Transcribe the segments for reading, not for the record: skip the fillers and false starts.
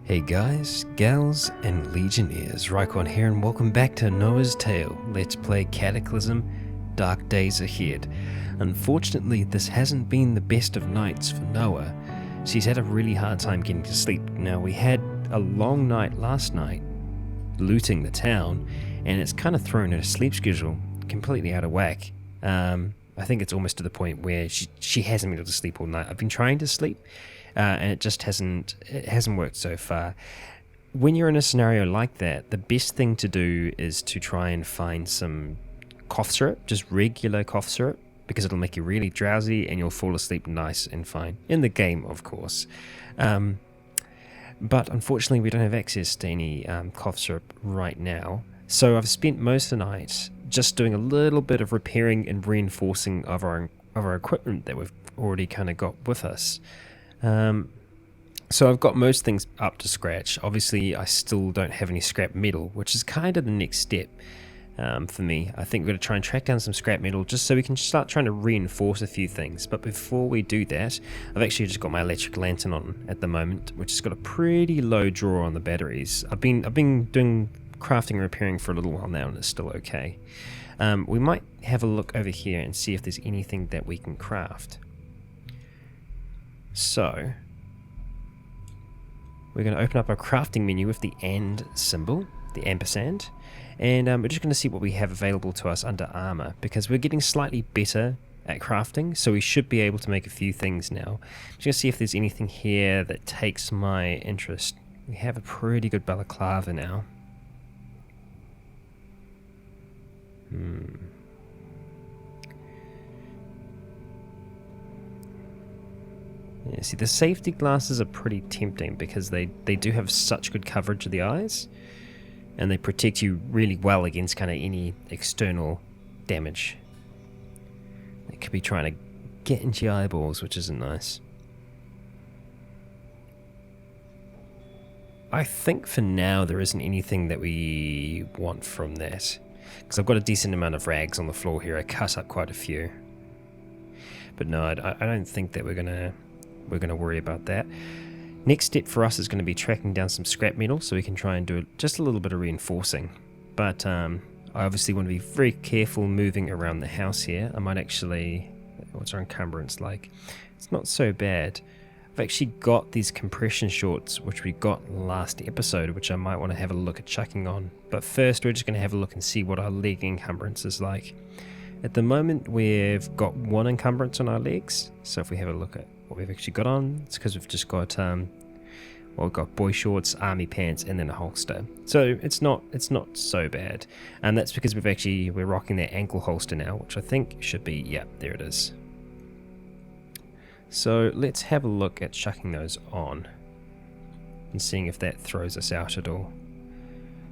Hey guys, gals, and legionnaires, Raikon here and welcome back to Noah's Tale. Let's play Cataclysm, Dark Days Ahead. Unfortunately, this hasn't been the best of nights for Noah. She's had a really hard time getting to sleep. Now, we had a long night last night, looting the town, and it's kind of thrown her sleep schedule completely out of whack. I think it's almost to the point where she hasn't been able to sleep all night. I've been trying to sleep, and it just hasn't worked so far. When you're in a scenario like that, the best thing to do is to try and find some cough syrup, just regular cough syrup, because it'll make you really drowsy and you'll fall asleep nice and fine. In the game, of course. But unfortunately, we don't have access to any cough syrup right now. So I've spent most of the night just doing a little bit of repairing and reinforcing of our equipment that we've already kind of got with us. So I've got most things up to scratch. Obviously, I still don't have any scrap metal, which is kind of the next step for me. I think we're going to try and track down some scrap metal just so we can start trying to reinforce a few things. But before we do that, I've actually just got my electric lantern on at the moment, which has got a pretty low draw on the batteries. I've been doing crafting and repairing for a little while now, and it's still okay. We might have a look over here and see if there's anything that we can craft. So we're going to open up our crafting menu with the AND symbol, the ampersand, and we're just going to see what we have available to us under armor, because we're getting slightly better at crafting, so we should be able to make a few things now. I'm just going to see if there's anything here that takes my interest. We have a pretty good balaclava now. Yeah, see, the safety glasses are pretty tempting because they do have such good coverage of the eyes, and they protect you really well against kind of any external damage. They could be trying to get into your eyeballs, which isn't nice. I think for now there isn't anything that we want from that, because I've got a decent amount of rags on the floor here. I cut up quite a few, but no, I don't think that we're gonna worry about that. Next step for us is going to be tracking down some scrap metal so we can try and do just a little bit of reinforcing. But I obviously want to be very careful moving around the house here. I might actually... What's our encumbrance like? It's not so bad. I've actually got these compression shorts which we got last episode, which I might want to have a look at chucking on. But first we're just going to have a look and see what our leg encumbrance is like. At the moment we've got one encumbrance on our legs, so if we have a look at what we've actually got on, it's because we've just got we've got boy shorts, army pants, and then a holster. So it's not so bad, and that's because we're rocking that ankle holster now, which I think should be, yeah, there it is. So let's have a look at chucking those on and seeing if that throws us out at all.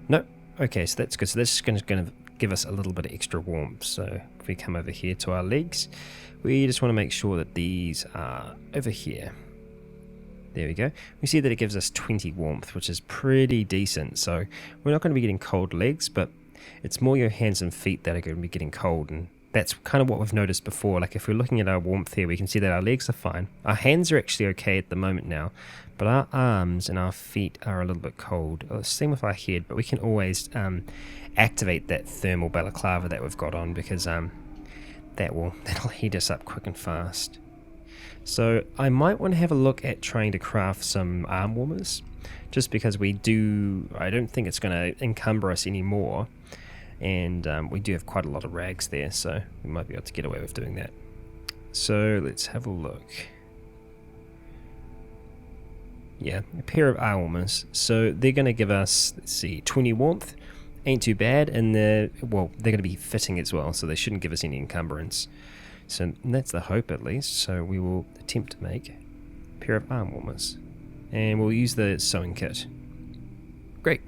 Nope. Okay, so that's good. So that's just going to give us a little bit of extra warmth. So if we come over here to our legs, we just want to make sure that these are over here. There we go. We see that it gives us 20 warmth, which is pretty decent. So we're not going to be getting cold legs, but it's more your hands and feet that are going to be getting cold. And that's kind of what we've noticed before. Like if we're looking at our warmth here, we can see that our legs are fine. Our hands are actually okay at the moment now, but our arms and our feet are a little bit cold. Same with our head, but we can always activate that thermal balaclava that we've got on, because that'll heat us up quick and fast. So I might want to have a look at trying to craft some arm warmers, just because I don't think it's going to encumber us anymore, and we do have quite a lot of rags there, so we might be able to get away with doing that. So let's have a look. Yeah, a pair of arm warmers. So they're going to give us, let's see, 20 warmth. Ain't too bad, and they're going to be fitting as well, so they shouldn't give us any encumbrance. So that's the hope, at least. So we will attempt to make a pair of arm warmers, and we'll use the sewing kit. Great,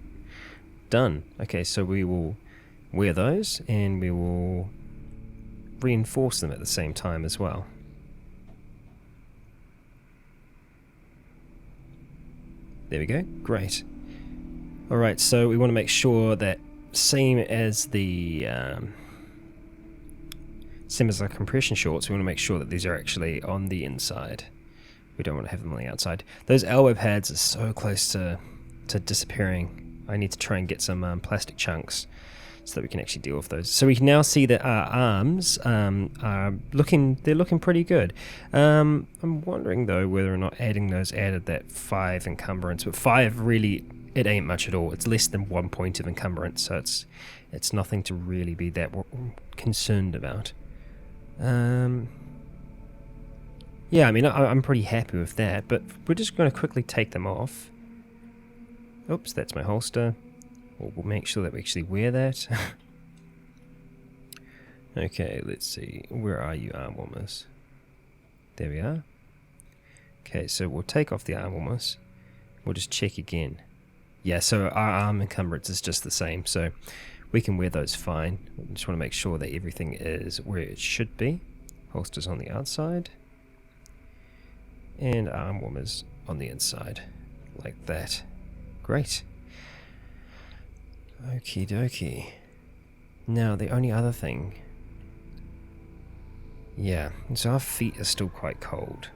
done. Okay, so we will wear those, and we will reinforce them at the same time as well. There we go. Great. Alright, so we want to make sure that same as our compression shorts, we want to make sure that these are actually on the inside. We don't want to have them on the outside. Those elbow pads are so close to to disappearing. I need to try and get some plastic chunks so that we can actually deal with those. So we can now see that our arms are looking pretty good. I'm wondering though whether or not adding those added that 5 encumbrance, but 5 really, it ain't much at all. It's less than 1 point of encumbrance, so it's nothing to really be that concerned about. Yeah, I mean, I'm pretty happy with that, but we're just going to quickly take them off. Oops, that's my holster. We'll make sure that we actually wear that. Okay, let's see. Where are you, arm warmers? There we are. Okay, so we'll take off the arm warmers. We'll just check again. Yeah, so our arm encumbrance is just the same, so we can wear those fine. We just want to make sure that everything is where it should be. Holsters on the outside. And arm warmers on the inside. Like that. Great. Okie dokie. Now, the only other thing... Yeah, so our feet are still quite cold.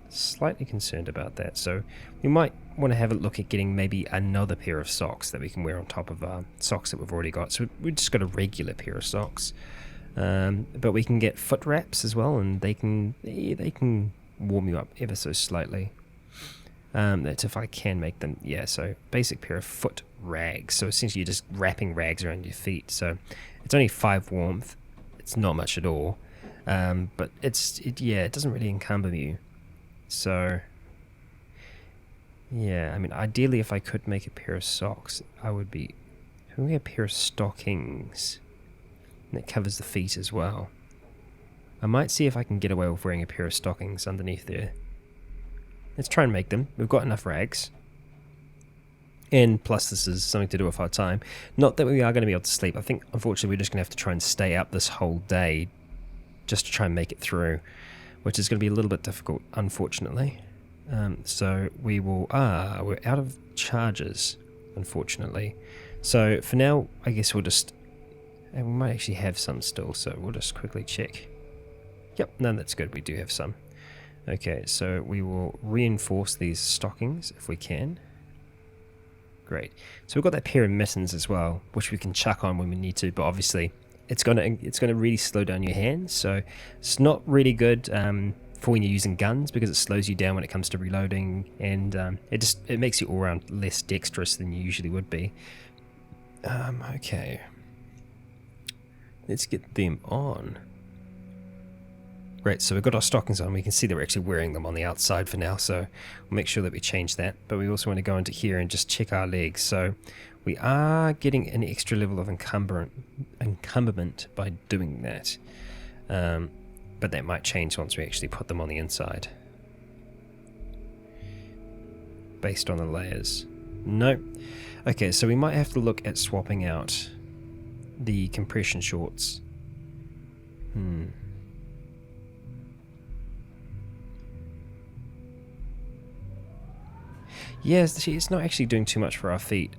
Slightly concerned about that, so we might want to have a look at getting maybe another pair of socks that we can wear on top of our socks that we've already got. So we've just got a regular pair of socks. But we can get foot wraps as well, and they can warm you up ever so slightly. That's if I can make them. Yeah, so basic pair of foot rags. So essentially you're just wrapping rags around your feet. So it's only 5 warmth. It's not much at all. But it doesn't really encumber you. So yeah, I mean, ideally if I could make a pair of socks, I would be having a pair of stockings. And it covers the feet as well. I might see if I can get away with wearing a pair of stockings underneath there. Let's try and make them. We've got enough rags. And plus this is something to do with our time. Not that we are going to be able to sleep. I think unfortunately we're just going to have to try and stay up this whole day just to try and make it through, which is going to be a little bit difficult, unfortunately. So we will... we're out of charges, unfortunately. So for now, I guess we'll just... And we might actually have some still, so we'll just quickly check. Yep, no, that's good. We do have some. Okay, so we will reinforce these stockings if we can. Great. So we've got that pair of mittens as well, which we can chuck on when we need to, but obviously it's gonna really slow down your hands, so it's not really good for when you're using guns because it slows you down when it comes to reloading, and it makes you all around less dexterous than you usually would be. Okay. Let's get them on. Great, so we've got our stockings on. We can see that we're actually wearing them on the outside for now, so we'll make sure that we change that. But we also want to go into here and just check our legs. So we are getting an extra level of encumberment by doing that. But that might change once we actually put them on the inside. Based on the layers. No. Okay, so we might have to look at swapping out the compression shorts. Yes, it's not actually doing too much for our feet.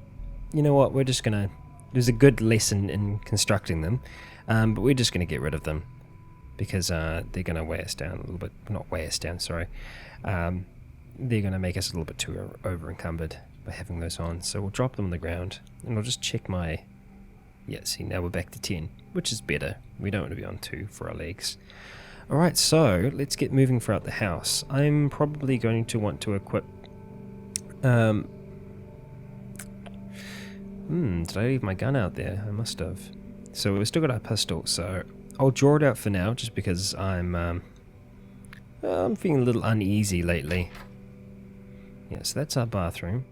You know what, we're just gonna... There's a good lesson in constructing them, but we're just gonna get rid of them. Because they're gonna weigh us down a little bit. Not weigh us down, sorry. They're gonna make us a little bit too over-encumbered by having those on. So we'll drop them on the ground, and I'll just check my... Yeah, see, now we're back to 10, which is better. We don't want to be on 2 for our legs. Alright, so let's get moving throughout the house. I'm probably going to want to equip... did I leave my gun out there? I must have. So we've still got our pistol, so I'll draw it out for now, just because I'm feeling a little uneasy lately. Yeah, so that's our bathroom.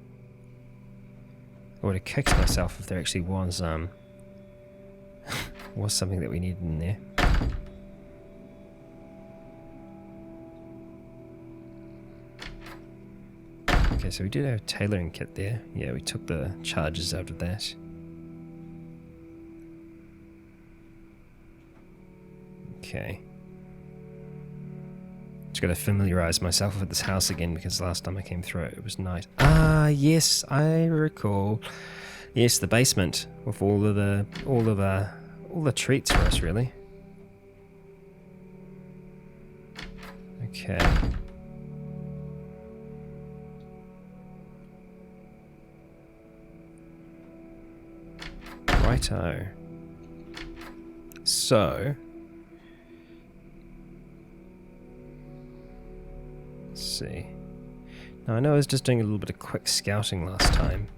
I would have kicked myself if there actually was was something that we needed in there. Okay, so we did have a tailoring kit there. Yeah, we took the charges out of that. Okay. Just got to familiarize myself with this house again because last time I came through it was night. Ah, yes, I recall. Yes, the basement with all the treats for us, really. Okay. Righto. So, let's see. Now I know I was just doing a little bit of quick scouting last time.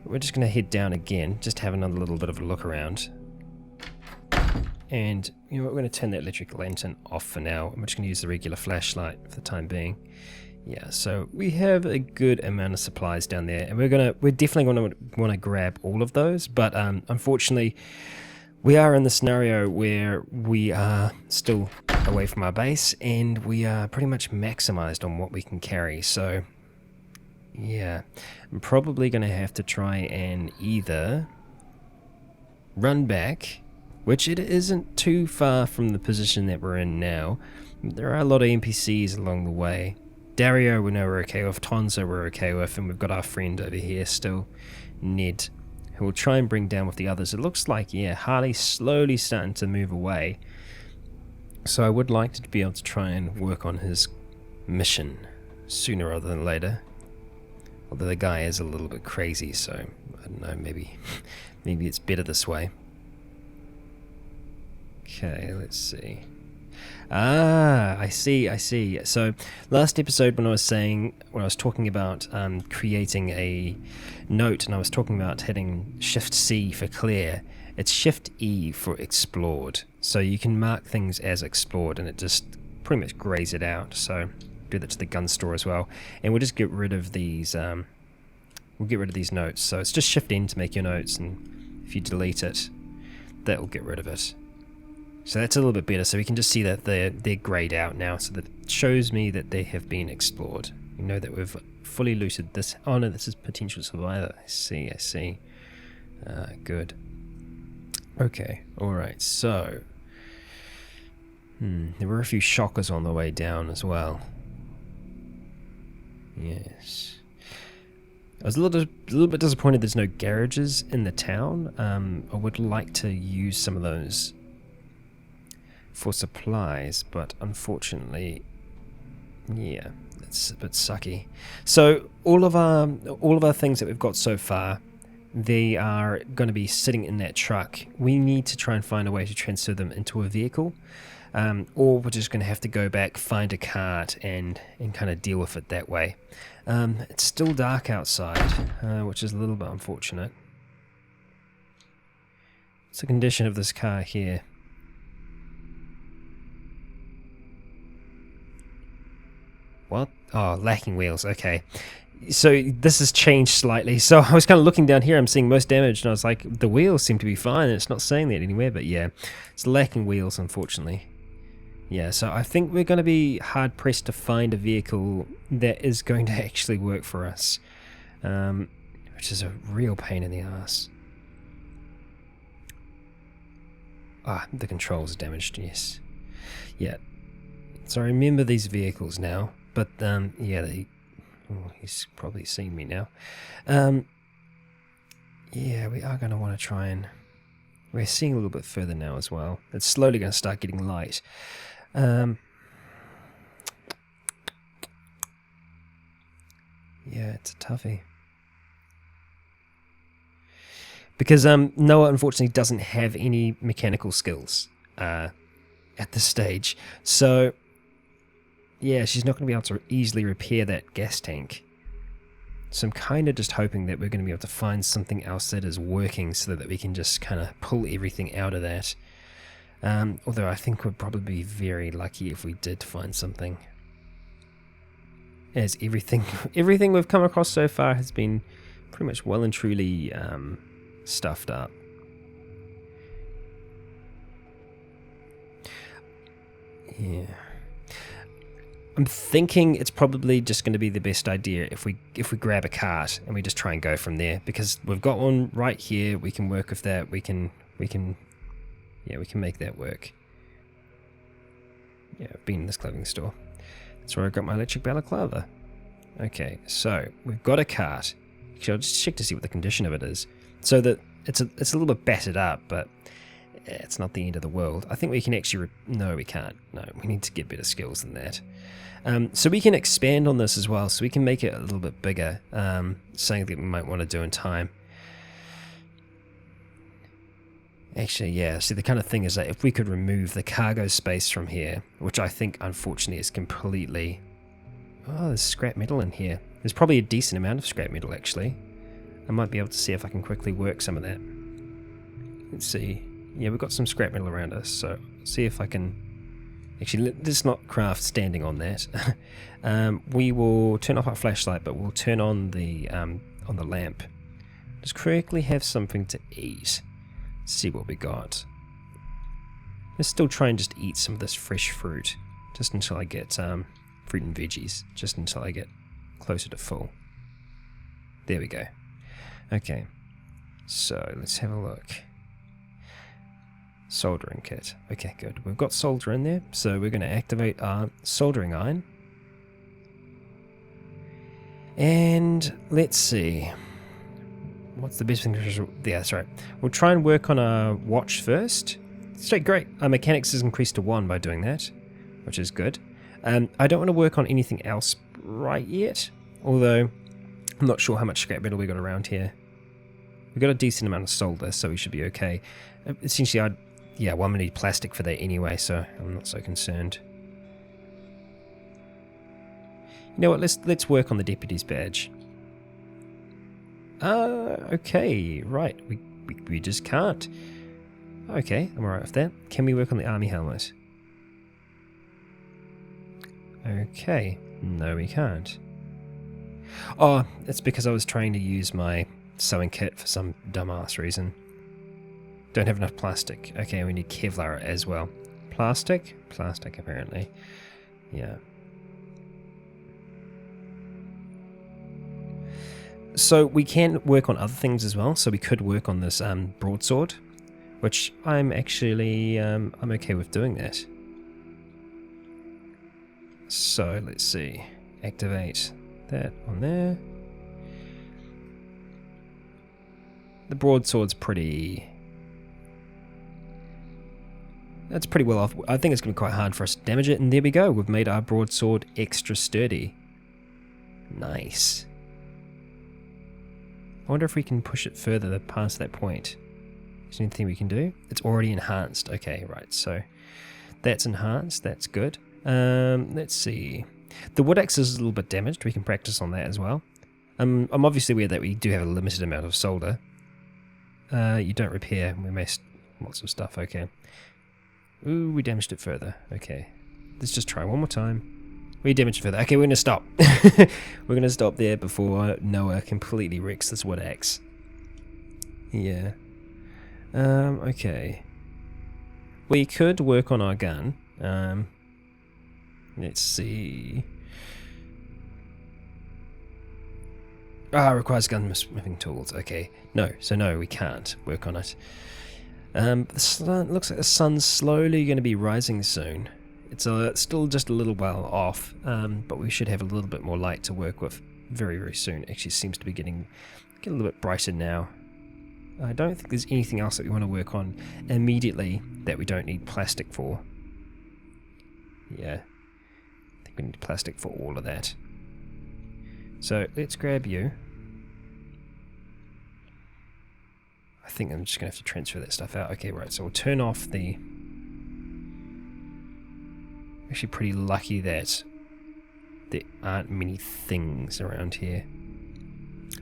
We're just going to head down again, just have another little bit of a look around. And you know what, we're going to turn that electric lantern off for now. I'm just going to use the regular flashlight for the time being. Yeah, so we have a good amount of supplies down there, and we're definitely going to want to grab all of those, but unfortunately we are in the scenario where we are still away from our base, and we are pretty much maximized on what we can carry. So yeah, I'm probably going to have to try and either run back, which it isn't too far from the position that we're in now. There are a lot of NPCs along the way. Dario we know we're okay with, Tonzo we're okay with, and we've got our friend over here still, Ned, who we'll try and bring down with the others. It looks like, yeah, Harley's slowly starting to move away. So I would like to be able to try and work on his mission sooner rather than later. Although the guy is a little bit crazy, so I don't know, maybe it's better this way. Okay, let's see. Ah, I see. So last episode when I was talking about creating a note, and I was talking about hitting Shift C for clear, it's Shift E for explored. So you can mark things as explored, and it just pretty much grays it out. So do that to the gun store as well, and we'll just get rid of these. We'll get rid of these notes. So it's just Shift N to make your notes, and if you delete it, that will get rid of it. So that's a little bit better, so we can just see that they're greyed out now, so that it shows me that they have been explored. You know that we've fully looted this. Oh no, this is potential survivor. I see. Good. Okay, alright, so... there were a few shockers on the way down as well. Yes. I was a little bit disappointed there's no garages in the town. I would like to use some of those for supplies, but unfortunately, yeah, it's a bit sucky. So all of our things that we've got so far, they are going to be sitting in that truck. We need to try and find a way to transfer them into a vehicle, or we're just going to have to go back, find a cart, and kind of deal with it that way. It's still dark outside, which is a little bit unfortunate. What's the condition of this car here? What? Oh, lacking wheels. Okay. So this has changed slightly. So I was kind of looking down here. I'm seeing most damage, and I was like, the wheels seem to be fine, and it's not saying that anywhere. But yeah, it's lacking wheels, unfortunately. Yeah, so I think we're going to be hard-pressed to find a vehicle that is going to actually work for us, which is a real pain in the ass. Ah, the controls are damaged, yes. Yeah. So I remember these vehicles now, but, yeah, he's probably seen me now. Yeah, we are going to want to try and... We're seeing a little bit further now as well. It's slowly going to start getting light. Yeah, it's a toughie. Because Noah unfortunately doesn't have any mechanical skills at this stage. So, yeah, she's not going to be able to easily repair that gas tank. So I'm kind of just hoping that we're going to be able to find something else that is working so that we can just kind of pull everything out of that. Although I think we'd probably be very lucky if we did find something. As everything we've come across so far has been pretty much well and truly stuffed up. Yeah. I'm thinking it's probably just going to be the best idea if we grab a cart and we just try and go from there, because we've got one right here. We can work with that. We can make that work. Yeah, I've been in this clothing store. That's where I got my electric balaclava. Okay, so we've got a cart. Actually, I'll just check to see what the condition of it is. So that it's a little bit battered up, but it's not the end of the world. I think we can actually... No, we can't. No, we need to get better skills than that. So we can expand on this as well, so we can make it a little bit bigger. Something that we might want to do in time. Actually, yeah, see the kind of thing is that if we could remove the cargo space from here, which I think unfortunately is completely... Oh, there's scrap metal in here. There's probably a decent amount of scrap metal actually. I might be able to see if I can quickly work some of that. Let's see. Yeah, we've got some scrap metal around us, so see if I can... Actually, let's not craft standing on that. We will turn off our flashlight, but we'll turn on the lamp. Just quickly have something to eat. See what we got. Let's still try and just eat some of this fresh fruit, just until I get fruit and veggies, just until I get closer to full. There we go. Okay, so let's have a look. Soldering kit. Okay, good. We've got solder in there, so we're going to activate our soldering iron. And let's see. What's the best thing to... Yeah, that's right. We'll try and work on our watch first. So great. Our mechanics is increased to 1 by doing that, which is good. I don't want to work on anything else right yet, although I'm not sure how much scrap metal we got around here. We've got a decent amount of solder, so we should be okay. Essentially, well, I'm going to need plastic for that anyway, so I'm not so concerned. You know what, let's work on the deputy's badge. Okay, right, we just can't. Okay, I'm alright with that. Can we work on the army helmet? Okay, no we can't. Oh, it's because I was trying to use my sewing kit for some dumbass reason. Don't have enough plastic. Okay, we need Kevlar as well. Plastic? Plastic, apparently. Yeah. So we can work on other things as well. So we could work on this broadsword, which I'm actually I'm okay with doing that. So let's see. Activate that on there. The broadsword's pretty... That's pretty well off. I think it's going to be quite hard for us to damage it, and there we go. We've made our broadsword extra sturdy. Nice. I wonder if we can push it further past that point. Is there anything we can do? It's already enhanced. Okay, right, so that's enhanced. That's good. Let's see. The wood axe is a little bit damaged. We can practice on that as well. I'm obviously aware that we do have a limited amount of solder. You don't repair. We missed lots of stuff. Okay. Ooh, we damaged it further. Okay. Let's just try one more time. We damaged it further. Okay, we're going to stop. We're going to stop there before Noah completely wrecks this wood axe. Yeah. Okay. We could work on our gun. Let's see. Requires gun smithing tools. Okay. No, we can't work on it. The sun, looks like the sun's slowly going to be rising soon. It's still just a little while off, but we should have a little bit more light to work with very, very soon. Actually, seems to be getting a little bit brighter now. I don't think there's anything else that we want to work on immediately that we don't need plastic for. Yeah, I think we need plastic for all of that. So let's grab you. I think I'm just going to have to transfer that stuff out. Okay, right, so we'll turn off the... Actually pretty lucky that there aren't many things around here.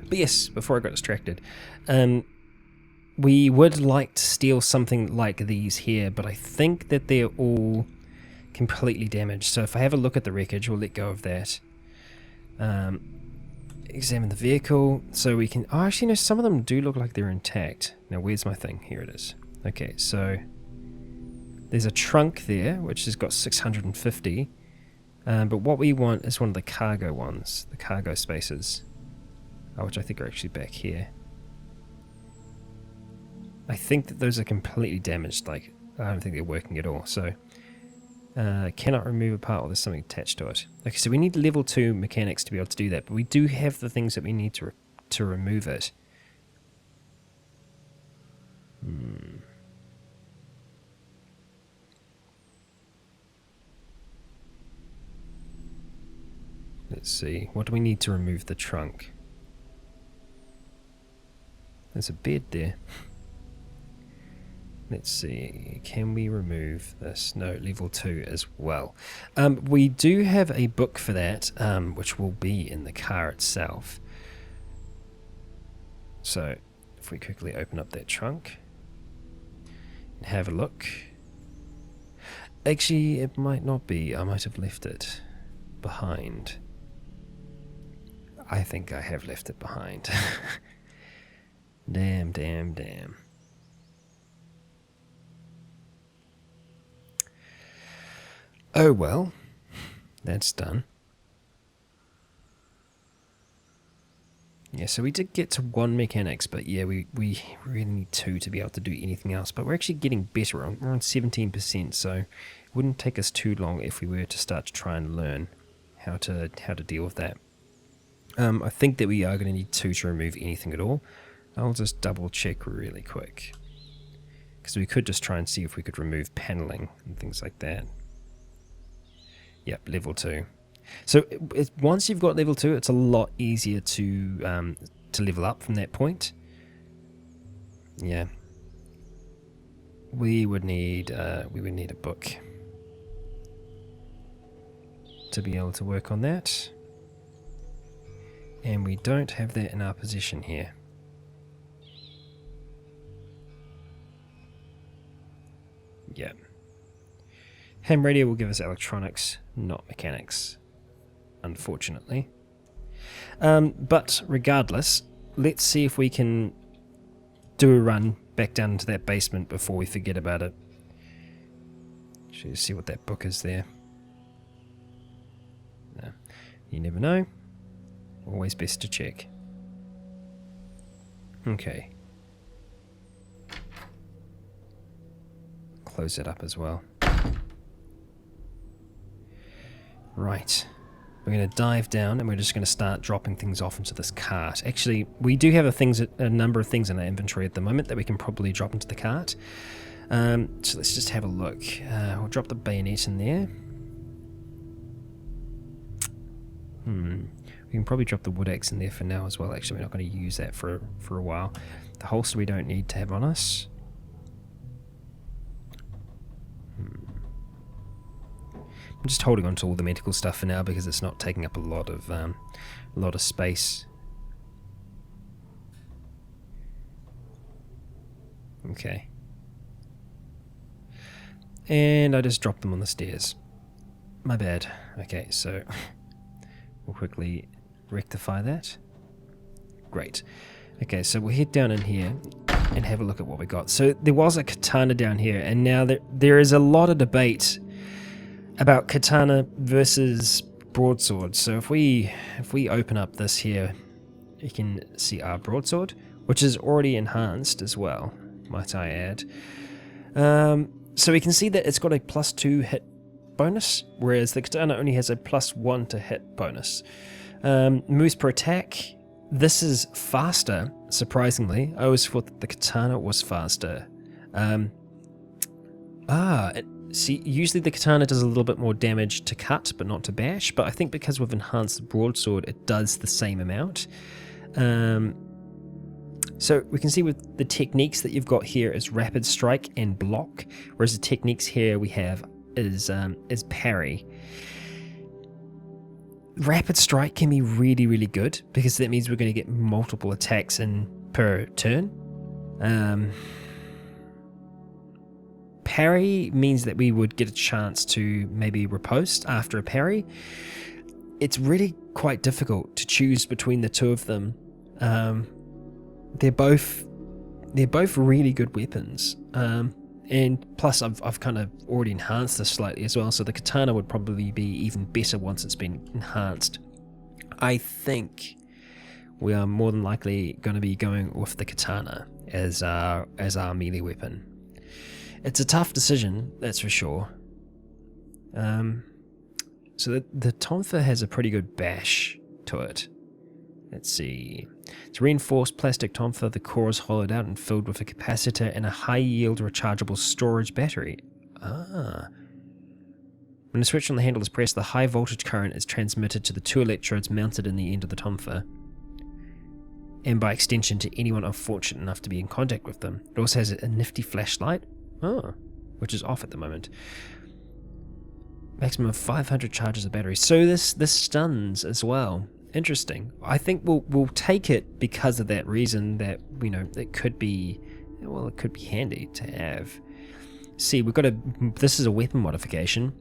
But yes, before I got distracted, we would like to steal something like these here, but I think that they're all completely damaged. So if I have a look at the wreckage, we'll let go of that. Examine the vehicle, so we can... Oh, actually, no, some of them do look like they're intact. Now, where's my thing? Here it is. Okay, so there's a trunk there, which has got 650. But what we want is one of the cargo ones, the cargo spaces, which I think are actually back here. I think that those are completely damaged. Like, I don't think they're working at all. So, cannot remove a part while there's something attached to it. Okay, so we need level 2 mechanics to be able to do that, but we do have the things that we need to remove it. Let's see. What do we need to remove the trunk? There's a bed there. Let's see, can we remove this? No, level 2 as well. We do have a book for that, which will be in the car itself. So, if we quickly open up that trunk and have a look. Actually, it might not be. I might have left it behind. I think I have left it behind. Damn, damn, damn. Oh well, that's done. Yeah, so we did get to 1 mechanics, but yeah, we really need 2 to be able to do anything else. But we're actually getting better. We're on 17%, so it wouldn't take us too long if we were to start to try and learn how to deal with that. I think that we are going to need 2 to remove anything at all. I'll just double check really quick, because we could just try and see if we could remove paneling and things like that. Yep, level 2. So once you've got level 2, it's a lot easier to level up from that point. Yeah, we would need a book to be able to work on that, and we don't have that in our possession here. Yeah, ham radio will give us electronics, not mechanics, unfortunately. But regardless, let's see if we can do a run back down into that basement before we forget about it. Should we see what that book is there? No, you never know. Always best to check. Okay. Close it up as well. Right. We're going to dive down and we're just going to start dropping things off into this cart. Actually, we do have a number of things in our inventory at the moment that we can probably drop into the cart. So let's just have a look. We'll drop the bayonet in there. We can probably drop the wood axe in there for now as well. Actually, we're not going to use that for a while. The holster we don't need to have on us. I'm just holding on to all the medical stuff for now because it's not taking up a lot of space. Okay. And I just dropped them on the stairs. My bad. Okay, so we'll quickly rectify that. Great. Okay, so we'll head down in here and have a look at what we got. So there was a katana down here, and now there is a lot of debate about katana versus broadsword. So if we open up this here, you can see our broadsword, which is already enhanced as well, might I add. So we can see that it's got a +2 hit bonus, whereas the katana only has a +1 to hit bonus. Moves per attack. This is faster, surprisingly. I always thought that the katana was faster. See, usually the katana does a little bit more damage to cut, but not to bash, but I think because we've enhanced the broadsword, it does the same amount. So we can see with the techniques that you've got here is rapid strike and block, whereas the techniques here we have is parry. Rapid strike can be really, really good, because that means we're going to get multiple attacks in per turn. Parry means that we would get a chance to maybe riposte after a parry. It's really quite difficult to choose between the two of them. They're both really good weapons. And plus I've kind of already enhanced this slightly as well, so the katana would probably be even better once it's been enhanced. I think we are more than likely going to be going with the katana as our melee weapon. It's a tough decision, that's for sure. So the tonfa has a pretty good bash to it. Let's see. It's reinforced plastic tonfa. The core is hollowed out and filled with a capacitor and a high-yield rechargeable storage battery. When a switch on the handle is pressed, the high-voltage current is transmitted to the 2 electrodes mounted in the end of the tonfa, and by extension to anyone unfortunate enough to be in contact with them. It also has a nifty flashlight Oh, which is off at the moment. Maximum of 500 charges of battery. So this stuns as well. Interesting. I think we'll take it because of that reason that, you know, it could be, well, it could be handy to have. See, we've got this is a weapon modification.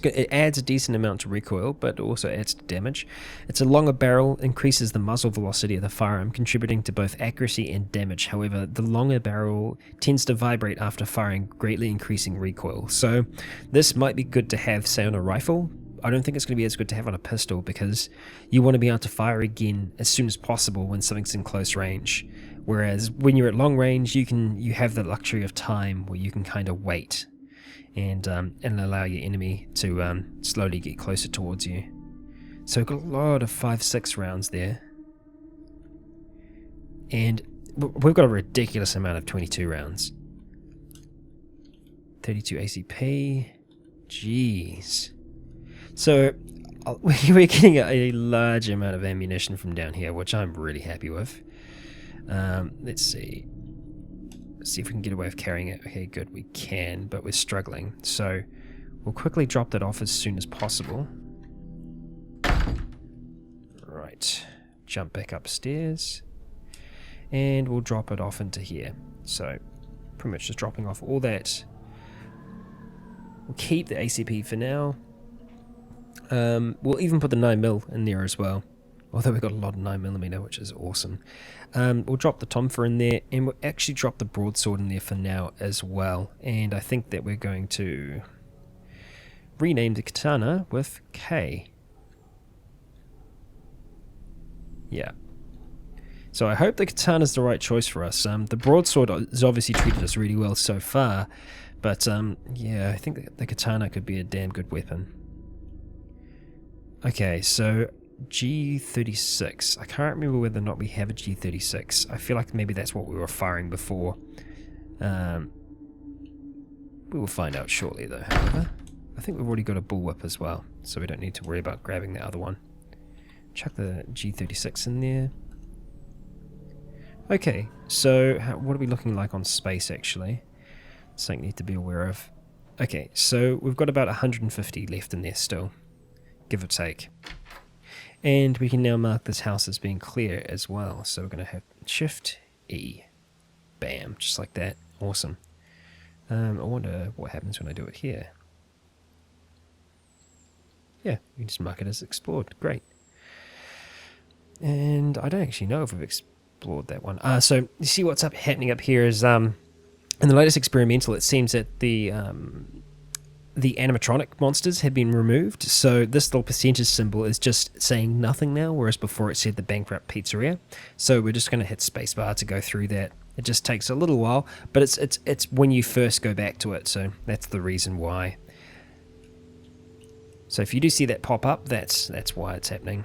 It adds a decent amount to recoil, but also adds to damage. It's a longer barrel, increases the muzzle velocity of the firearm, contributing to both accuracy and damage. However, the longer barrel tends to vibrate after firing, greatly increasing recoil. So this might be good to have, say, on a rifle. I don't think it's going to be as good to have on a pistol, because you want to be able to fire again as soon as possible when something's in close range. Whereas when you're at long range, you have the luxury of time where you can kind of wait and allow your enemy to slowly get closer towards you. So we've got a lot of 5.6 rounds there, and we've got a ridiculous amount of 22 rounds. 32 ACP. Jeez. So we're getting a large amount of ammunition from down here, which I'm really happy with. Let's see. See if we can get away with carrying it. Okay, good, we can, but we're struggling. So we'll quickly drop that off as soon as possible. Right, jump back upstairs, and we'll drop it off into here. So pretty much just dropping off all that. We'll keep the ACP for now. We'll even put the 9mm in there as well. Although we've got a lot of 9mm, which is awesome. We'll drop the Tomfer in there, and we'll actually drop the broadsword in there for now as well. And I think that we're going to rename the katana with K. Yeah. So I hope the katana's the right choice for us. The broadsword has obviously treated us really well so far, but yeah, I think the katana could be a damn good weapon. Okay, so G36. I can't remember whether or not we have a G36. I feel like maybe that's what we were firing before. We will find out shortly though, however. I think we've already got a bullwhip as well, so we don't need to worry about grabbing the other one. Chuck the G36 in there. Okay, so what are we looking like on space actually? Something we need to be aware of. Okay, so we've got about 150 left in there still, give or take. And we can now mark this house as being clear as well. So we're going to have Shift E. Bam, just like that. Awesome. I wonder what happens when I do it here. Yeah, we can just mark it as explored. Great. And I don't actually know if we've explored that one. So you see what's happening up here is in the latest experimental, it seems that the animatronic monsters have been removed, so this little percentage symbol is just saying nothing now, whereas before it said the bankrupt pizzeria. So we're just going to hit spacebar to go through that. It just takes a little while, but it's when you first go back to it, so that's the reason why. So if you do see that pop up, that's why it's happening.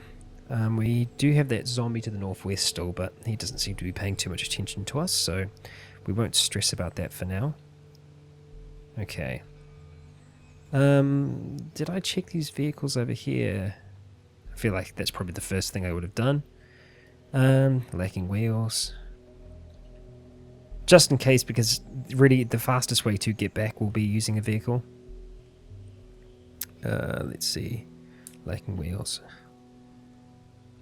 We do have that zombie to the northwest still, but he doesn't seem to be paying too much attention to us, so we won't stress about that for now. Okay. Did I check these vehicles over here? I feel like that's probably the first thing I would have done. Lacking wheels. Just in case, because really the fastest way to get back will be using a vehicle. Let's see. Lacking wheels.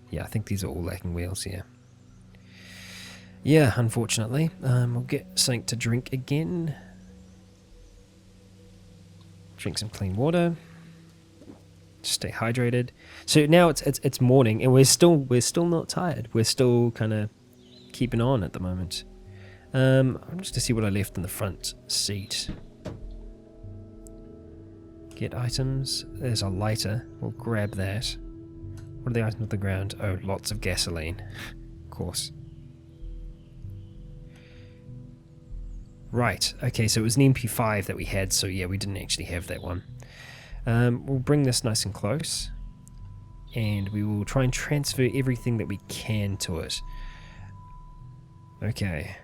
Yeah, I think these are all lacking wheels here. Yeah, unfortunately. We'll get something to drink again. Drink some clean water. Stay hydrated. So now it's morning, and we're still not tired. We're still kind of keeping on at the moment. I'm just to see what I left in the front seat. Get items. There's a lighter. We'll grab that. What are the items on the ground? Oh, lots of gasoline. Of course. Right, okay, so it was an MP5 that we had, so yeah, we didn't actually have that one. We'll bring this nice and close, and we will try and transfer everything that we can to it. Okay.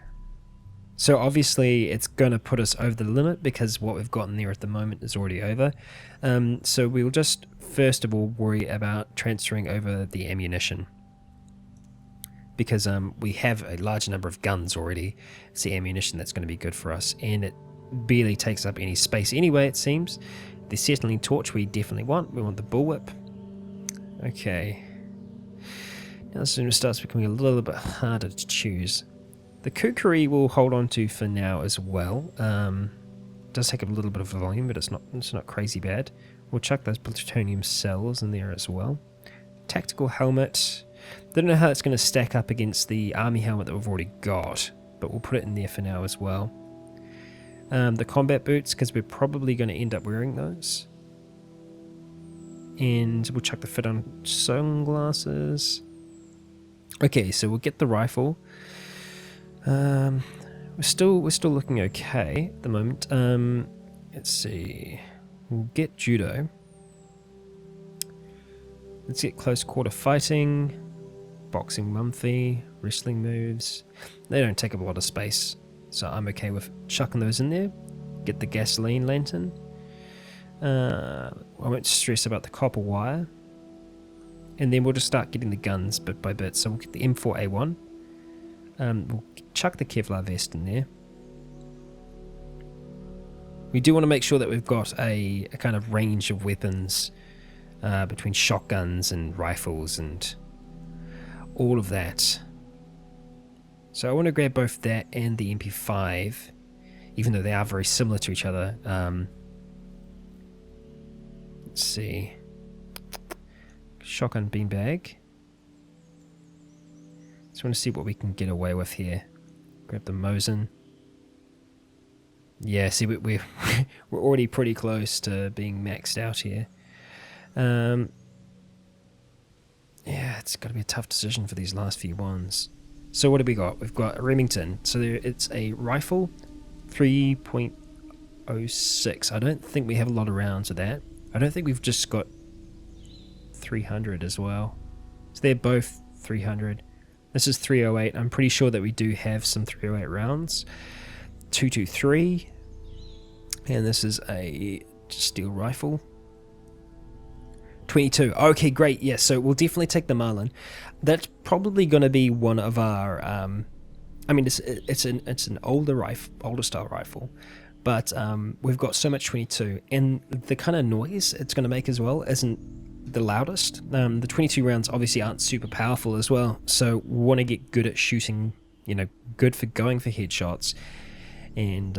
So obviously it's going to put us over the limit because what we've got in there at the moment is already over. So we'll just first of all worry about transferring over the ammunition. Because we have a large number of guns already. It's the ammunition that's going to be good for us. And barely takes up any space anyway, it seems. The settling torch we definitely want. We want the bullwhip. Okay. Now as soon as it starts becoming a little bit harder to choose. The kukri we'll hold on to for now as well. It does take up a little bit of volume, but it's not crazy bad. We'll chuck those plutonium cells in there as well. Tactical helmet. Don't know how it's going to stack up against the army helmet that we've already got, but we'll put it in there for now as well. The combat boots, because we're probably going to end up wearing those. And we'll chuck the fit on sunglasses. Okay, so we'll get the rifle. We're still looking okay at the moment. Let's see. We'll get judo. Let's get close quarter fighting, boxing monthly, wrestling moves. They don't take up a lot of space, so I'm okay with chucking those in there. Get the gasoline lantern. I won't stress about the copper wire. And then we'll just start getting the guns bit by bit. So we'll get the M4A1. We'll chuck the Kevlar vest in there. We do want to make sure that we've got a kind of range of weapons between shotguns and rifles and all of that. So I want to grab both that and the MP5, even though they are very similar to each other. Let's see. Shotgun beanbag. Just want to see what we can get away with here. Grab the Mosin. Yeah, see, we're already pretty close to being maxed out here. Yeah, it's got to be a tough decision for these last few ones. So what have we got? We've got a Remington. So it's a rifle, 3.06. I don't think we have a lot of rounds of that. I don't think we've just got 300 as well. So they're both 300. This is 308. I'm pretty sure that we do have some 308 rounds. 223. And this is a steel rifle. 22. Okay, great. Yeah, so we'll definitely take the Marlin. That's probably going to be one of our. I mean, it's an older style rifle, but we've got so much 22, and the kind of noise it's going to make as well isn't the loudest. The 22 rounds obviously aren't super powerful as well, so we want to get good at shooting. You know, good for going for headshots, and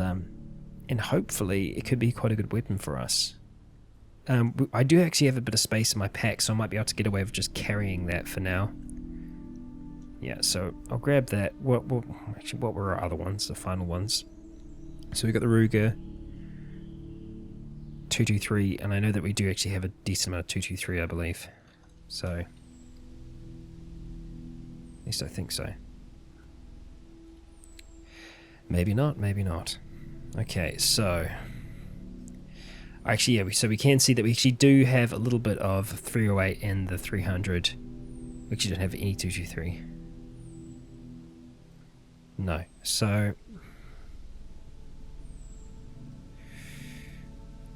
hopefully it could be quite a good weapon for us. I do actually have a bit of space in my pack, so I might be able to get away with just carrying that for now. Yeah, so I'll grab that. What were our other ones, the final ones? So we got the Ruger, 223, and I know that we do actually have a decent amount of 223, I believe. So, at least I think so. Maybe not, maybe not. Okay, so actually, yeah, so we can see that we actually do have a little bit of 308 and the 300. We actually don't have any 223. No, so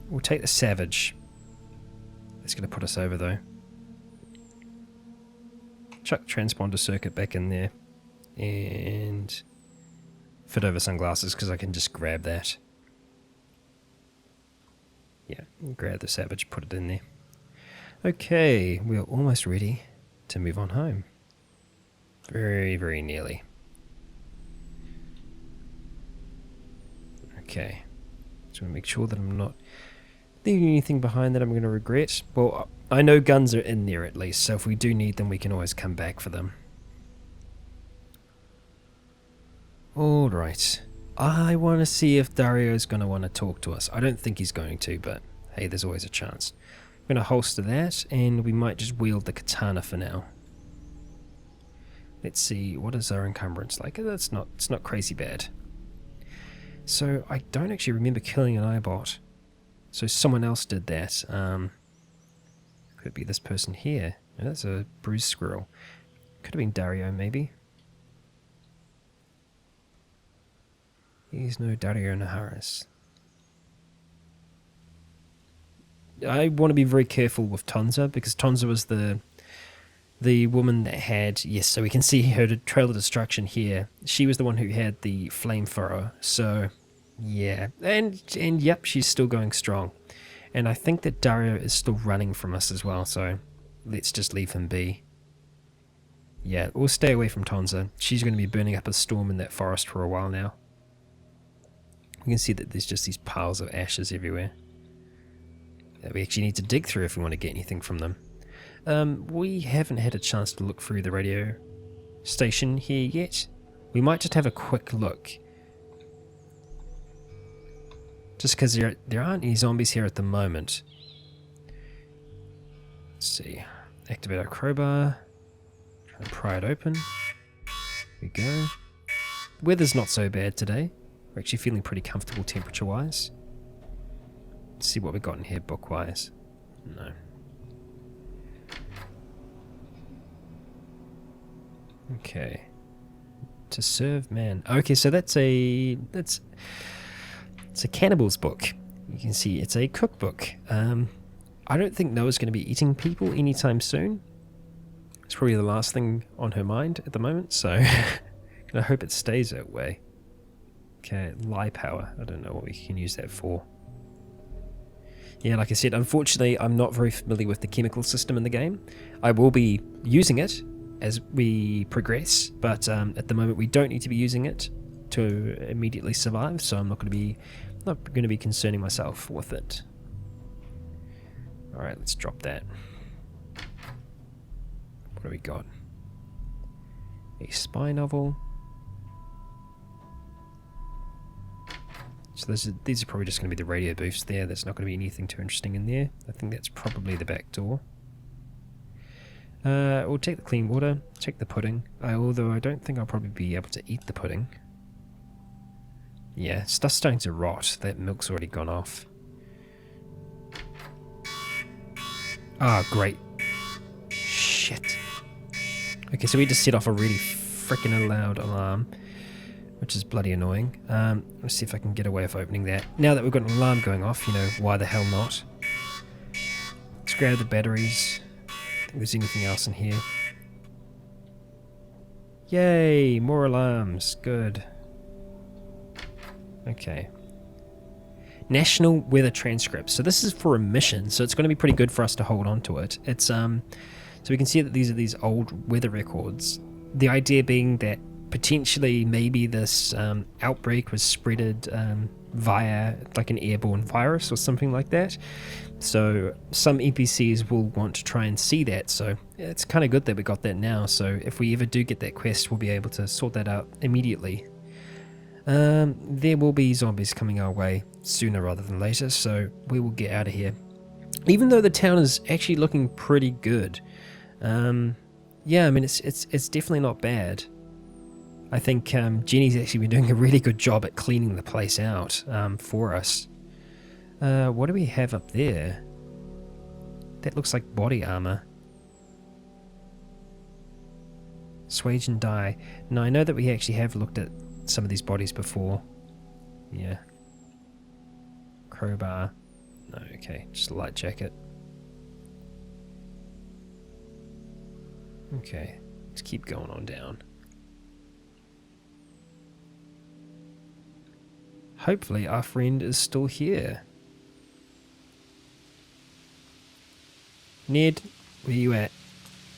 we'll take the Savage. That's going to put us over though. Chuck the transponder circuit back in there and fit over sunglasses because I can just grab that. Yeah, grab the Savage, put it in there. Okay, we are almost ready to move on home. Very, very nearly. Okay, just want to make sure that I'm not leaving anything behind that I'm going to regret. Well, I know guns are in there at least, so if we do need them, we can always come back for them. Alright. I want to see if Dario's going to want to talk to us. I don't think he's going to, but hey, there's always a chance. I'm going to holster that, and we might just wield the katana for now. Let's see, what is our encumbrance like? It's not crazy bad. So, I don't actually remember killing an Eyebot. So someone else did that. Could it be this person here? No, that's a bruised squirrel. Could have been Dario, maybe. He's no Dario Naharis. I want to be very careful with Tonza, because Tonza was the woman that had, yes, so we can see her trail of destruction here. She was the one who had the flamethrower, so Yeah, and yep, she's still going strong. And I think that Dario is still running from us as well, so let's just leave him be. Yeah, we'll stay away from Tonza. She's going to be burning up a storm in that forest for a while now. We can see that there's just these piles of ashes everywhere that we actually need to dig through if we want to get anything from them. We haven't had a chance to look through the radio station here yet. We might just have a quick look. Just because there aren't any zombies here at the moment. Let's see. Activate our crowbar. Try and pry it open. Here we go. Weather's not so bad today. We're actually feeling pretty comfortable temperature-wise. Let's see what we got in here book-wise. No. Okay. To serve man. Okay, so it's a cannibal's book. You can see it's a cookbook. I don't think Noah's going to be eating people anytime soon. It's probably the last thing on her mind at the moment, so I hope it stays that way. Okay, lie power. I don't know what we can use that for. Yeah, like I said, unfortunately, I'm not very familiar with the chemical system in the game. I will be using it as we progress, but at the moment we don't need to be using it to immediately survive, so I'm not going to be concerning myself with it. All right, let's drop that. What do we got? A spy novel. So these are probably just going to be the radio booths there. There's not going to be anything too interesting in there. I think that's probably the back door. We'll take the clean water, take the pudding, although I don't think I'll probably be able to eat the pudding. Yeah, stuff's starting to rot. That milk's already gone off. Ah, great. Shit. Okay, so we just set off a really freaking loud alarm, which is bloody annoying. Let's see if I can get away with opening that. Now that we've got an alarm going off, why the hell not? Let's grab the batteries. If there's anything else in here. Yay, more alarms. Good. Okay. National Weather Transcripts. So this is for a mission, so it's going to be pretty good for us to hold on to it. It's so we can see that these are these old weather records. The idea being that potentially maybe this outbreak was spreaded via like an airborne virus or something like that. So some NPCs will want to try and see that, so it's kind of good that we got that now, so if we ever do get that quest we'll be able to sort that out immediately. There will be zombies coming our way sooner rather than later, so we will get out of here. Even though the town is actually looking pretty good. Yeah, I mean it's definitely not bad. I think Jenny's actually been doing a really good job at cleaning the place out for us. What do we have up there? That looks like body armor. Swage and dye. Now I know that we actually have looked at some of these bodies before. Yeah. Crowbar. No, okay, just a light jacket. Okay, let's keep going on down. Hopefully our friend is still here. Ned, where you at?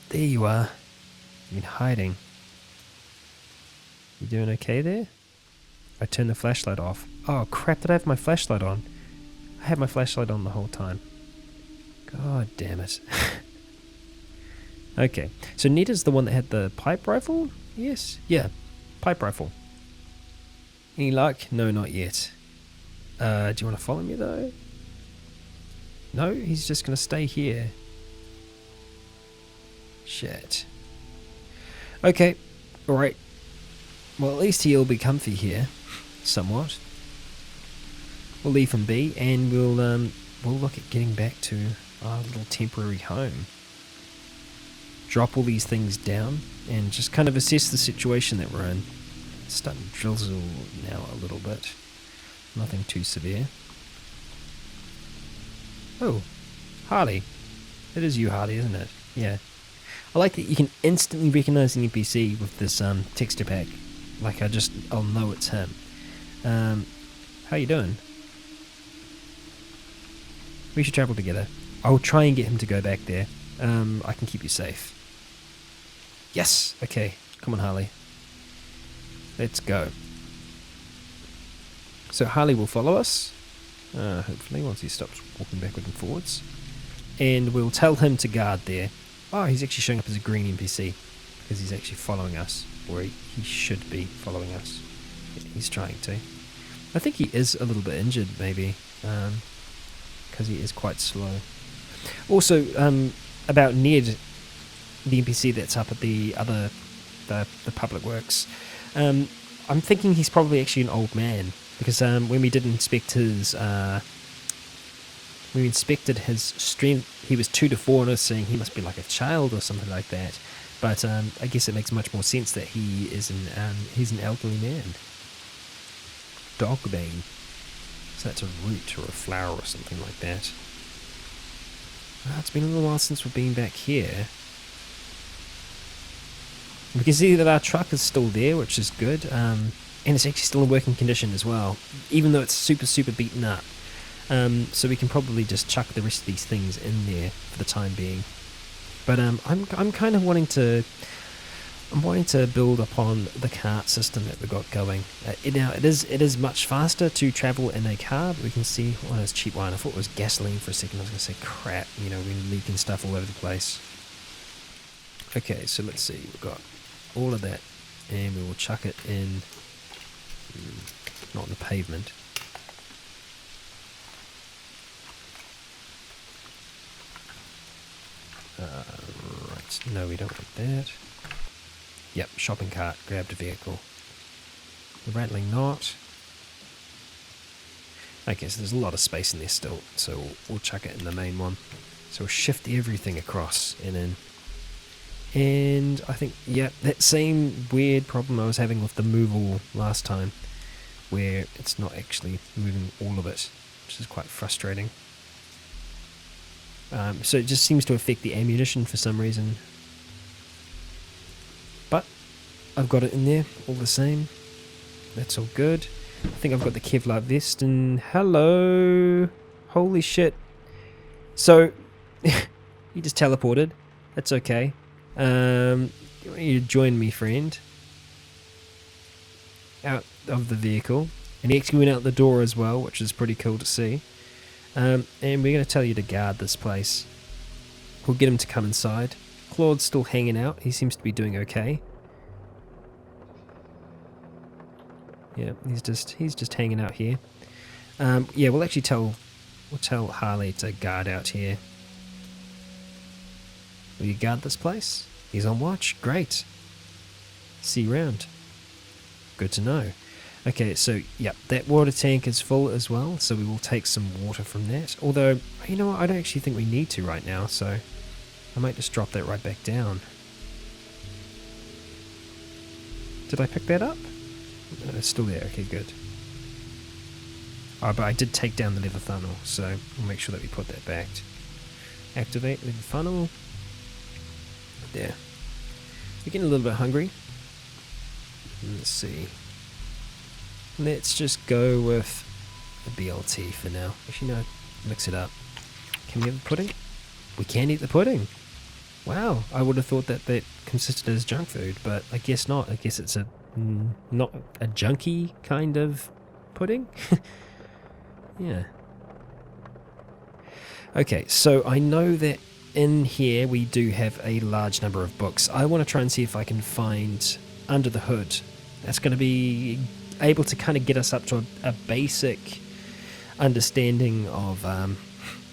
There you are. You've been hiding. You doing okay there? I turned the flashlight off. Oh crap, did I have my flashlight on? I had my flashlight on the whole time. God damn it. Okay, so Ned is the one that had the pipe rifle? Yes? Yeah, pipe rifle. Any luck? No, not yet. Do you want to follow me though? No, he's just going to stay here. Shit. Okay, alright. Well, at least he'll be comfy here, somewhat. We'll leave him be, and we'll look at getting back to our little temporary home. Drop all these things down, and just kind of assess the situation that we're in. It's starting to drizzle now a little bit. Nothing too severe. Oh, Harley. It is you, Harley, isn't it? Yeah. I like that you can instantly recognize the NPC with this texture pack. Like I'll know it's him. How you doing? We should travel together. I'll try and get him to go back there. I can keep you safe. Yes! Okay. Come on, Harley. Let's go. So Harley will follow us. Hopefully, once he stops walking backwards and forwards. And we'll tell him to guard there. Oh, he's actually showing up as a green NPC. Because he's actually following us. Or he should be following us. Yeah, he's trying to. I think he is a little bit injured, maybe. Because he is quite slow. Also, about Ned, the NPC that's up at the public works. I'm thinking he's probably actually an old man. Because when we did inspect his... we inspected his strength, he was 2 to 4, and I was saying he must be like a child or something like that. But I guess it makes much more sense that he's an elderly man. Dogbane. So that's a root or a flower or something like that. It's been a little while since we've been back here. We can see that our truck is still there, which is good. And it's actually still in working condition as well, even though it's super beaten up. So we can probably just chuck the rest of these things in there for the time being. But I'm kind of wanting to build upon the cart system that we got going. Now it is much faster to travel in a car. But we can see it's cheap wine. I thought it was gasoline for a second. I was going to say crap. We're leaking stuff all over the place. Okay, so let's see. We've got all of that, and we will chuck it in. Not on the pavement. Right, no, we don't want that. Yep, shopping cart, grabbed a vehicle. The rattling knot. Okay, so there's a lot of space in there still, so we'll chuck it in the main one. So we'll shift everything across and in. And I think, yeah, that same weird problem I was having with the move all last time, where it's not actually moving all of it, which is quite frustrating. So it just seems to affect the ammunition for some reason. But I've got it in there all the same. That's all good. I think I've got the Kevlar vest, and hello! Holy shit. So, he just teleported. That's okay. You join me, friend. Out of the vehicle. And he actually went out the door as well, which is pretty cool to see. And we're going to tell you to guard this place. We'll get him to come inside. Claude's still hanging out. He seems to be doing okay. Yeah, he's just hanging out here. Yeah, we'll actually tell Harley to guard out here. Will you guard this place? He's on watch. Great. See you around. Good to know. Okay, so, yeah, that water tank is full as well, so we will take some water from that. Although, you know what, I don't actually think we need to right now, so I might just drop that right back down. Did I pick that up? No, it's still there. Okay, good. Oh, but I did take down the leather funnel, so we'll make sure that we put that back. Activate leather funnel. There. We're getting a little bit hungry. Let's see. Let's just go with the BLT for now. Actually, no, mix it up. Can we have the pudding? We can eat the pudding. Wow, I would have thought that consisted as junk food, but I guess not. I guess it's not a junky kind of pudding. Yeah. Okay, so I know that in here we do have a large number of books. I want to try and see if I can find under the hood. That's going to be able to kind of get us up to a basic understanding of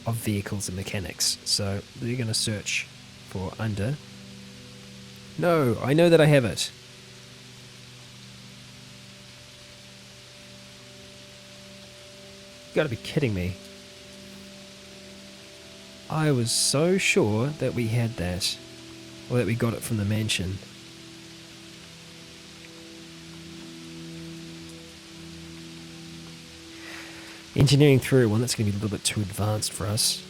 vehicles and mechanics. So we're going to search for under. No, I know that I have it. You gotta be kidding me. I was so sure that we had that, or that we got it from the mansion. Engineering through one, that's going to be a little bit too advanced for us.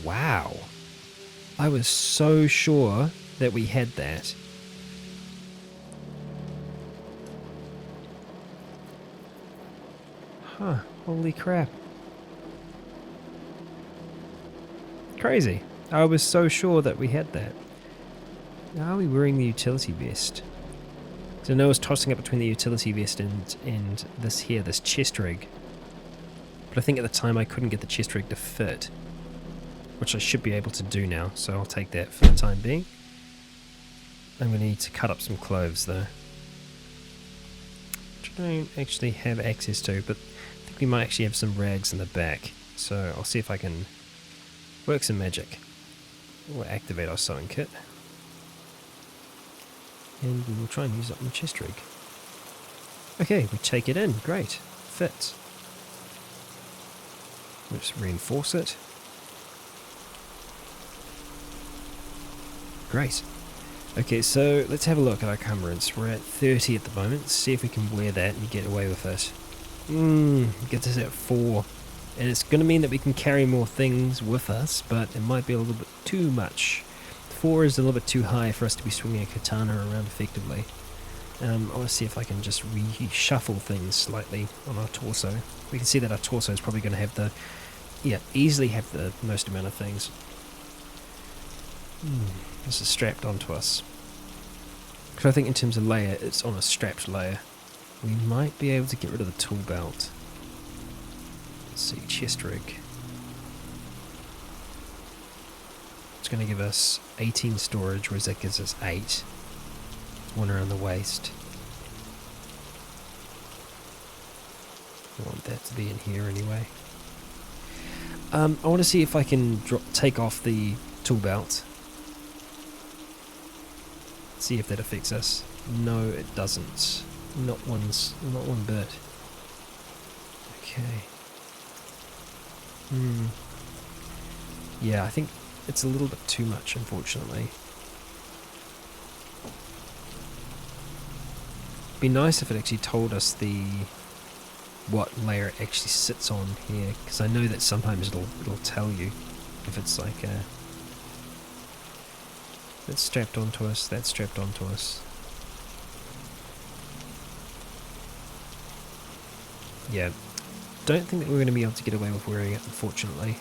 Wow. I was so sure that we had that. Huh, holy crap. Crazy. I was so sure that we had that. Are we wearing the utility vest? So I know I was tossing up between the utility vest and this here, this chest rig. But I think at the time I couldn't get the chest rig to fit, which I should be able to do now, so I'll take that for the time being. I'm going to need to cut up some clothes though, which I don't actually have access to, but I think we might actually have some rags in the back, so I'll see if I can work some magic. We'll activate our sewing kit, and we will try and use it on the chest rig. Okay, we take it in, great, fits. Let's reinforce it. Great. Okay, so let's have a look at our cumbrance. We're at 30 at the moment. Let's see if we can wear that and get away with it. Gets us at 4. And it's going to mean that we can carry more things with us, but it might be a little bit too much. 4 is a little bit too high for us to be swinging a katana around effectively. I want to see if I can just reshuffle things slightly on our torso. We can see that our torso is probably going to have the, easily have the most amount of things. This is strapped onto us. Because I think in terms of layer, it's on a strapped layer. We might be able to get rid of the tool belt. Let's see, chest rig. It's going to give us 18 storage, whereas that gives us 8. One around the waist. I want that to be in here anyway. I want to see if I can take off the tool belt. See if that affects us. No, it doesn't. Not one bit. Okay. Yeah, I think it's a little bit too much, unfortunately. It'd be nice if it actually told us what layer it actually sits on here, because I know that sometimes it'll tell you if it's like a. That's strapped onto us, that's strapped onto us. Yeah, don't think that we're going to be able to get away with wearing it, unfortunately.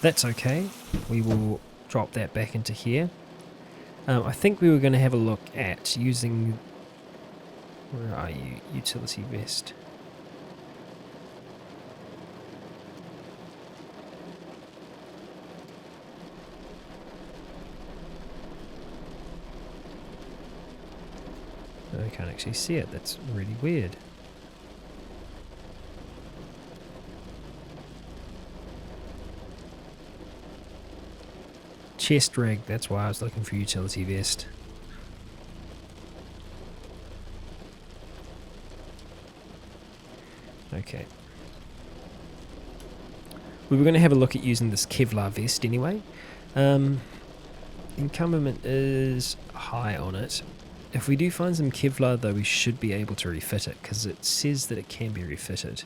That's okay, we will drop that back into here. I think we were going to have a look at using... Where are you? Utility vest. I can't actually see it, that's really weird. Chest rig, that's why I was looking for utility vest. Okay. We were going to have a look at using this Kevlar vest anyway. Encumberment is high on it. If we do find some Kevlar though, we should be able to refit it, because it says that it can be refitted.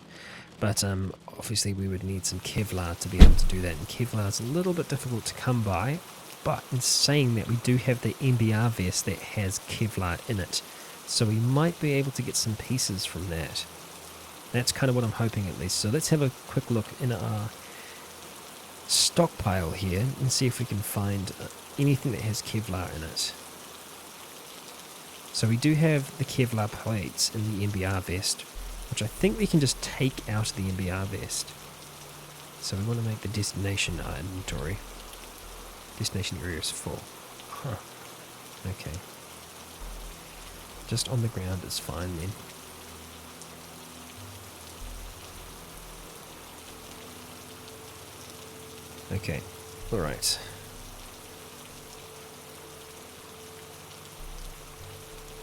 But obviously we would need some Kevlar to be able to do that, and Kevlar is a little bit difficult to come by. But in saying that, we do have the MBR vest that has Kevlar in it, so we might be able to get some pieces from that. That's kind of what I'm hoping at least. So let's have a quick look in our stockpile here and see if we can find anything that has Kevlar in it. So we do have the Kevlar plates in the MBR vest, which I think we can just take out of the MBR vest. So we want to make the destination inventory. Destination area is full. Huh. Okay. Just on the ground is fine then. Okay, alright.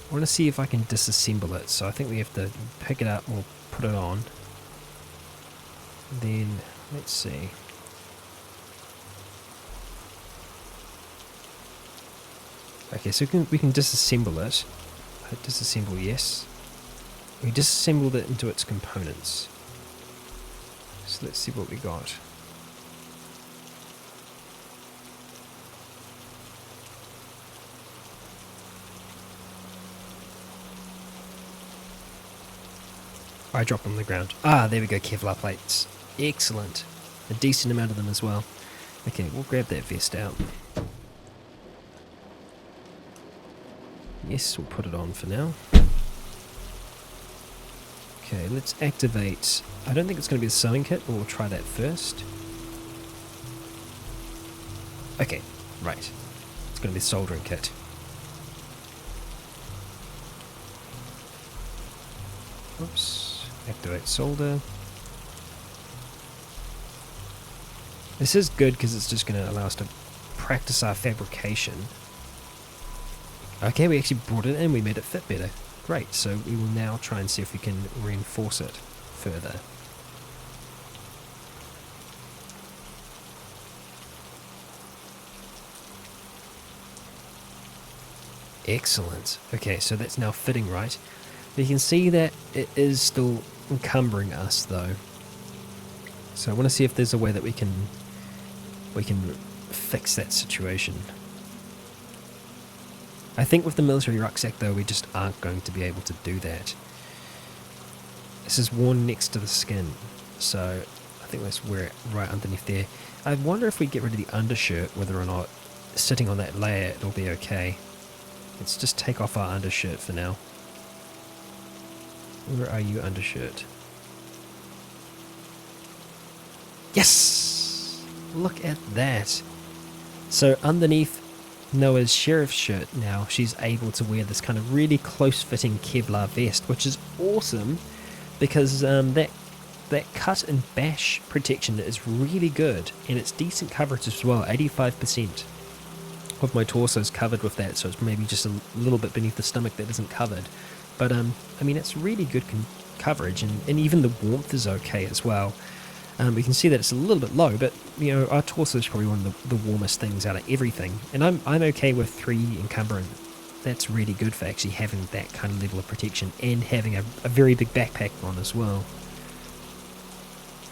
I want to see if I can disassemble it, so I think we have to pick it up, we'll put it on. Then, let's see. Okay, so we can disassemble it. Disassemble, yes. We disassembled it into its components. So let's see what we got. I dropped them on the ground. Ah, there we go, Kevlar plates. Excellent. A decent amount of them as well. Okay, we'll grab that vest out. Yes, we'll put it on for now. Okay, let's activate... I don't think it's going to be the sewing kit, but we'll try that first. Okay, right. It's going to be the soldering kit. Oops. Activate solder. This is good because it's just going to allow us to practice our fabrication. Okay, we actually brought it in, we made it fit better. Great, so we will now try and see if we can reinforce it further. Excellent. Okay, so that's now fitting right. You can see that it is still encumbering us though. So I want to see if there's a way that we can fix that situation. I think with the military rucksack though, we just aren't going to be able to do that. This is worn next to the skin, so I think let's wear it right underneath there. I wonder if we get rid of the undershirt, whether or not sitting on that layer it'll be okay. Let's just take off our undershirt for now. Where are you, undershirt? Yes! Look at that. So underneath Noah's sheriff's shirt now, she's able to wear this kind of really close-fitting Kevlar vest, which is awesome because that cut and bash protection is really good, and it's decent coverage as well. 85% of my torso is covered with that, so it's maybe just a little bit beneath the stomach that isn't covered. But I mean, it's really good coverage, and even the warmth is okay as well. We can see that it's a little bit low, but you know, our torso is probably one of the warmest things out of everything, and I'm okay with 3 encumbrant. That's really good for actually having that kind of level of protection and having a very big backpack on as well.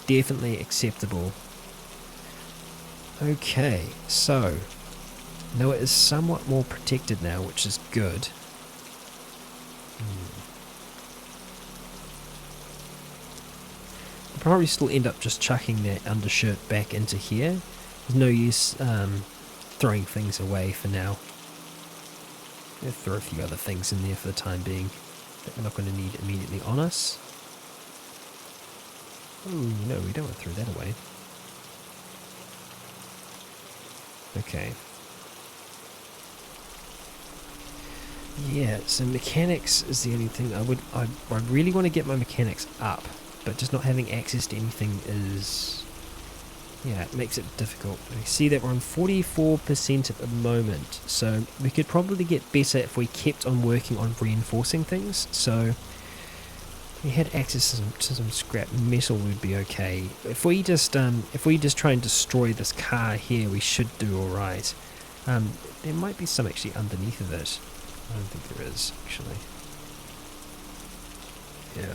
Definitely acceptable. Okay, so Noah is somewhat more protected now, which is good. I'll probably still end up just chucking that undershirt back into here. There's no use throwing things away for now. I'll throw a few other things in there for the time being that we're not going to need immediately on us. Oh no, we don't want to throw that away. Okay. Yeah, so mechanics is the only thing I really want to get my mechanics up, but just not having access to anything is, yeah, it makes it difficult. I see that we're on 44% at the moment, so we could probably get better if we kept on working on reinforcing things. So if we had access to some scrap metal, we'd be okay. If we just try and destroy this car here, we should do all right. There might be some actually underneath of it. I don't think there is, actually. Yeah.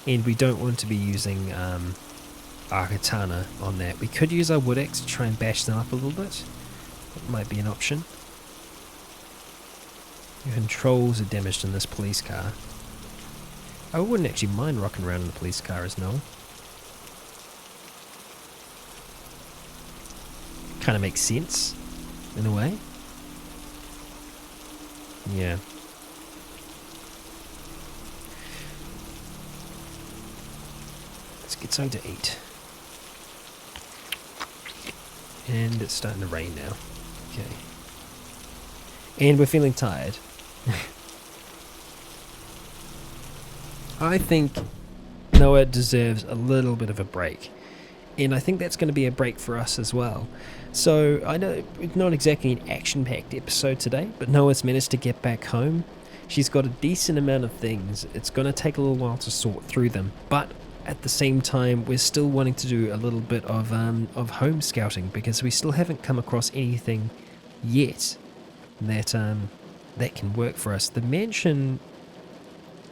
And we don't want to be using our katana on that. We could use our wood axe to try and bash them up a little bit. That might be an option. The controls are damaged in this police car. I wouldn't actually mind rocking around in the police car as Noel. Kind of makes sense, in a way. Yeah. Let's get something to eat. And it's starting to rain now. Okay. And we're feeling tired. I think Noah deserves a little bit of a break. And I think that's going to be a break for us as well. So, I know it's not exactly an action-packed episode today, but Noah's managed to get back home. She's got a decent amount of things. It's going to take a little while to sort through them, but at the same time, we're still wanting to do a little bit of home scouting, because we still haven't come across anything yet that can work for us. The mansion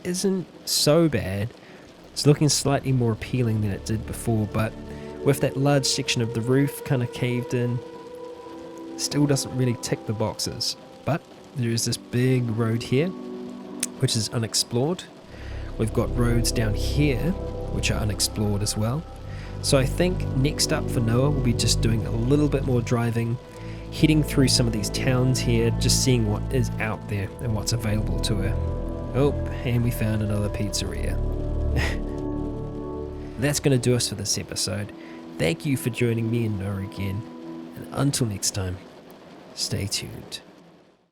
isn't so bad. It's looking slightly more appealing than it did before, but with that large section of the roof kind of caved in, still doesn't really tick the boxes. But there is this big road here, which is unexplored, We've got roads down here, which are unexplored as well. So I think next up for Noah, we'll be just doing a little bit more driving, heading through some of these towns here, just seeing what is out there and what's available to her. Oh, and we found another pizzeria. That's going to do us for this episode. Thank you for joining me and Noah again, and until next time, stay tuned.